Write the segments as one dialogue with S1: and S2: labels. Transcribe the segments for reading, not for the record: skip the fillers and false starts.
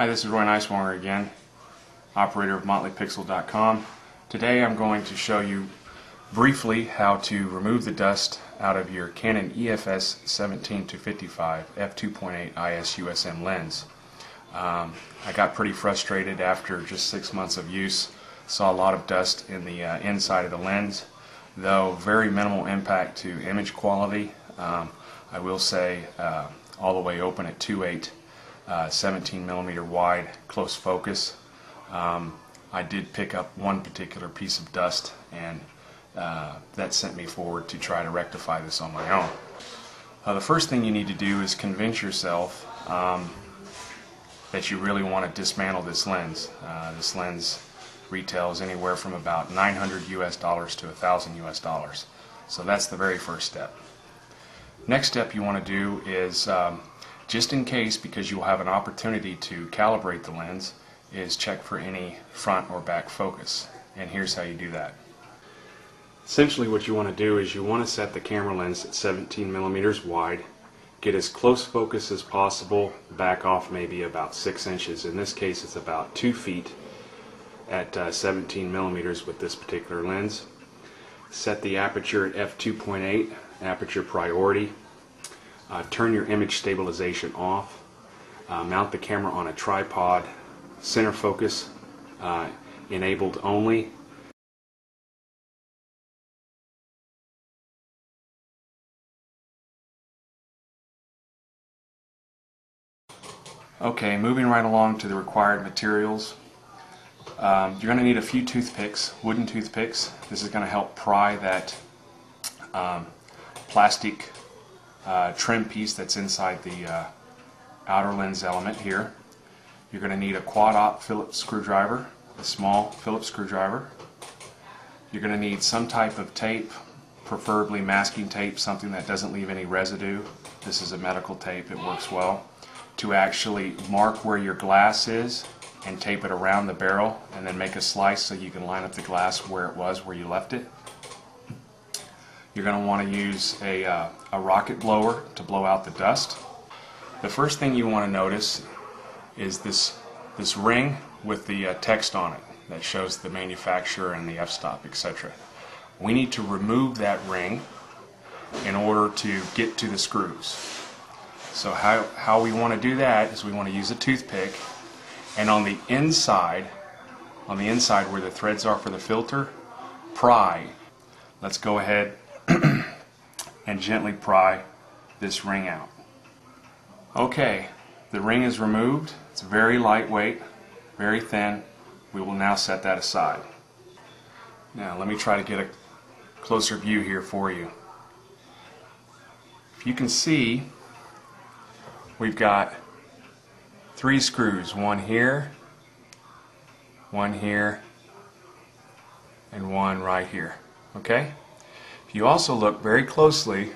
S1: Hi, this is Roy Niswanger again, operator of motleypixel.com. Today I'm going to show you briefly how to remove the dust out of your Canon EF-S 17-55 f2.8 IS USM lens. I got pretty frustrated after just 6 months of use. Saw a lot of dust in the inside of the lens, though very minimal impact to image quality. I will say all the way open at 2.8, 17mm wide, close focus. I did pick up one particular piece of dust, and that sent me forward to try to rectify this on my own. The first thing you need to do is convince yourself that you really want to dismantle this lens. This lens retails anywhere from about $900 US to $1,000 US. So that's the very first step. Next step you want to do is, just in case, because you'll have an opportunity to calibrate the lens, is check for any front or back focus. And here's how you do that. Essentially what you want to do is you want to set the camera lens at 17mm wide, get as close focus as possible, back off maybe about 6 inches. In this case it's about 2 feet at 17mm with this particular lens. Set the aperture at f2.8, aperture priority. Turn your image stabilization off. Mount the camera on a tripod, center focus enabled only. Okay, moving right along to the required materials. You're going to need a few toothpicks, wooden toothpicks. This is going to help pry that plastic trim piece that's inside the outer lens element here. You're going to need a quad-op Phillips screwdriver, a small Phillips screwdriver. You're going to need some type of tape, preferably masking tape, something that doesn't leave any residue. This is a medical tape, it works well, to actually mark where your glass is and tape it around the barrel, and then make a slice so you can line up the glass where it was, where you left it. You're going to want to use a rocket blower to blow out the dust. The first thing you want to notice is this ring with the text on it that shows the manufacturer and the f-stop, etc. We need to remove that ring in order to get to the screws. So how we want to do that is we want to use a toothpick, and on the inside where the threads are for the filter, pry. Let's go ahead and gently pry this ring out. Okay, the ring is removed. It's very lightweight, very thin. We will now set that aside. Now let me try to get a closer view here for you. If you can see, we've got 3 screws, one here, and one right here. Okay? If you also look very closely,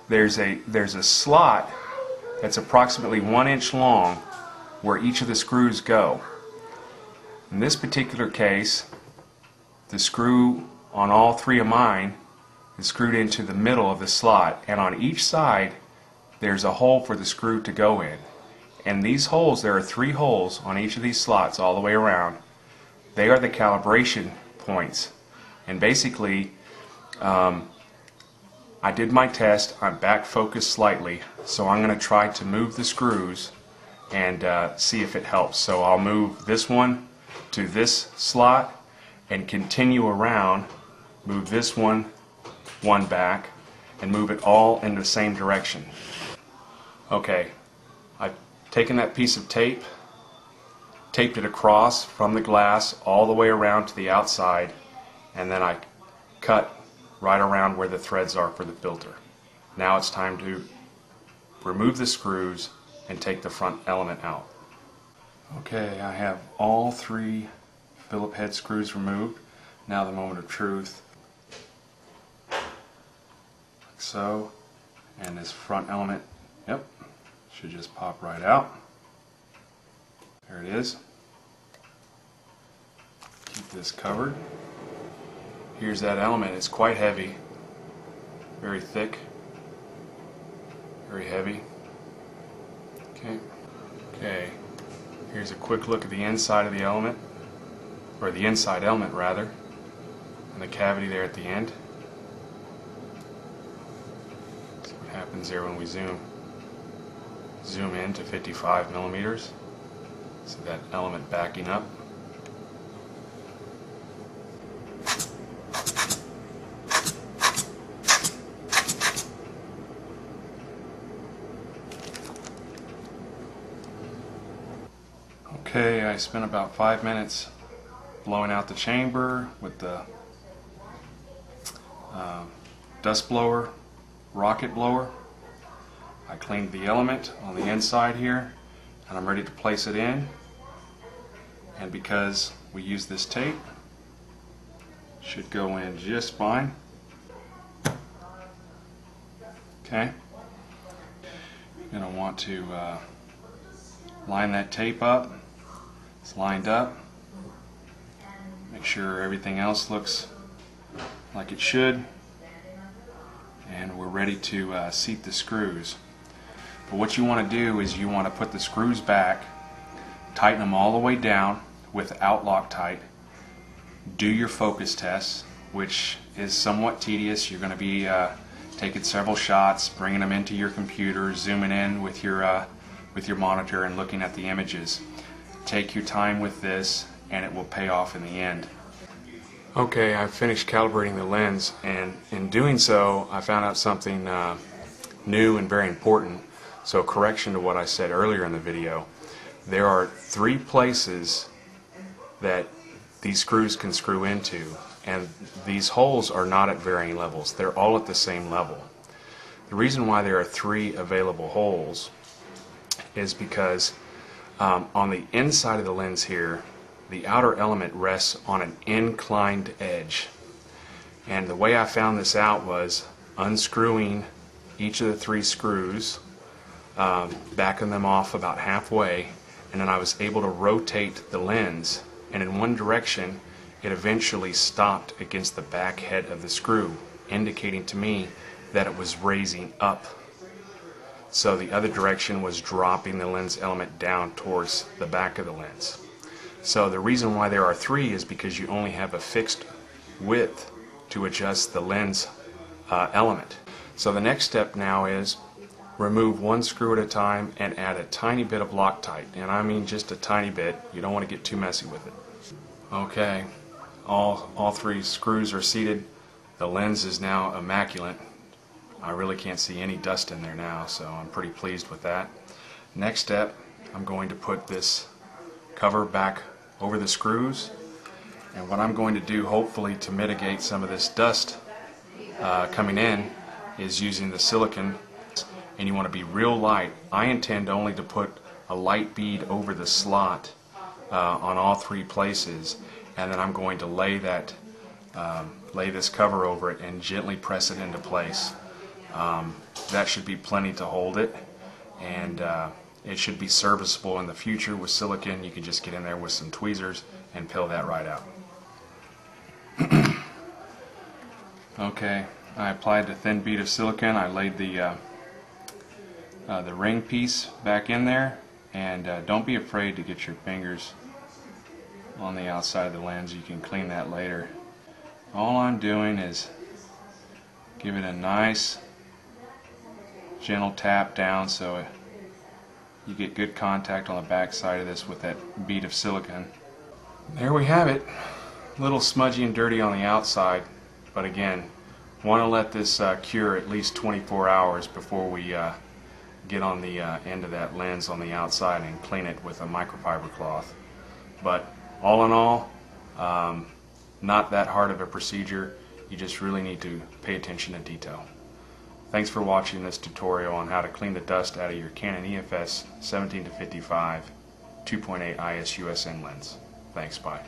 S1: there's a slot that's approximately 1 inch long where each of the screws go. In this particular case, the screw on all 3 of mine is screwed into the middle of the slot, and on each side there's a hole for the screw to go in. And these holes, there are 3 holes on each of these slots all the way around. They are the calibration points. And basically, I did my test. I'm back focused slightly, so I'm going to try to move the screws and see if it helps. So I'll move this one to this slot and continue around, move this one back, and move it all in the same direction. Okay, I've taken that piece of tape, taped it across from the glass all the way around to the outside, and then I cut right around where the threads are for the filter. Now it's time to remove the screws and take the front element out. Okay, I have all 3 Phillip head screws removed. Now the moment of truth. Like so. And this front element, yep, should just pop right out. There it is. Keep this covered. Here's that element. It's quite heavy, very thick, very heavy. Okay. Here's a quick look at the inside of the element, or the inside element rather, and the cavity there at the end. See what happens there when we zoom in to 55 millimeters. See that element backing up. Okay, I spent about 5 minutes blowing out the chamber with the dust blower, rocket blower. I cleaned the element on the inside here, and I'm ready to place it in. And because we use this tape, it should go in just fine. Okay, you're going to want to line that tape up. It's lined up. Make sure everything else looks like it should, and we're ready to seat the screws. But what you want to do is you want to put the screws back, tighten them all the way down without Loctite, do your focus test, which is somewhat tedious. You're going to be taking several shots, bringing them into your computer, zooming in with your monitor and looking at the images. Take your time with this and it will pay off in the end. Okay, I've finished calibrating the lens, and in doing so I found out something new and very important. So correction to what I said earlier in the video. There are 3 places that these screws can screw into, and these holes are not at varying levels. They're all at the same level. The reason why there are 3 available holes is because on the inside of the lens here, the outer element rests on an inclined edge. And the way I found this out was unscrewing each of the 3 screws, backing them off about halfway, and then I was able to rotate the lens, and in one direction it eventually stopped against the back head of the screw, indicating to me that it was raising up. So the other direction was dropping the lens element down towards the back of the lens. So the reason why there are 3 is because you only have a fixed width to adjust the lens element. So the next step now is remove 1 screw at a time and add a tiny bit of Loctite, and I mean just a tiny bit. You don't want to get too messy with it. Okay, all 3 screws are seated. The lens is now immaculate. I really can't see any dust in there now, so I'm pretty pleased with that. Next step, I'm going to put this cover back over the screws, and what I'm going to do, hopefully to mitigate some of this dust coming in, is using the silicone. And you want to be real light. I intend only to put a light bead over the slot on all 3 places, and then I'm going to lay this cover over it and gently press it into place. That should be plenty to hold it, and it should be serviceable in the future with silicone. You can just get in there with some tweezers and peel that right out. Okay, I applied the thin bead of silicone. I laid the ring piece back in there, and don't be afraid to get your fingers on the outside of the lens. You can clean that later. All I'm doing is give it a nice gentle tap down so you get good contact on the back side of this with that bead of silicone. There we have it. A little smudgy and dirty on the outside, but again, want to let this cure at least 24 hours before we get on the end of that lens on the outside and clean it with a microfiber cloth. But all in all, not that hard of a procedure. You just really need to pay attention to detail. Thanks for watching this tutorial on how to clean the dust out of your Canon EF-S 17-55 2.8 IS USM lens. Thanks, bye.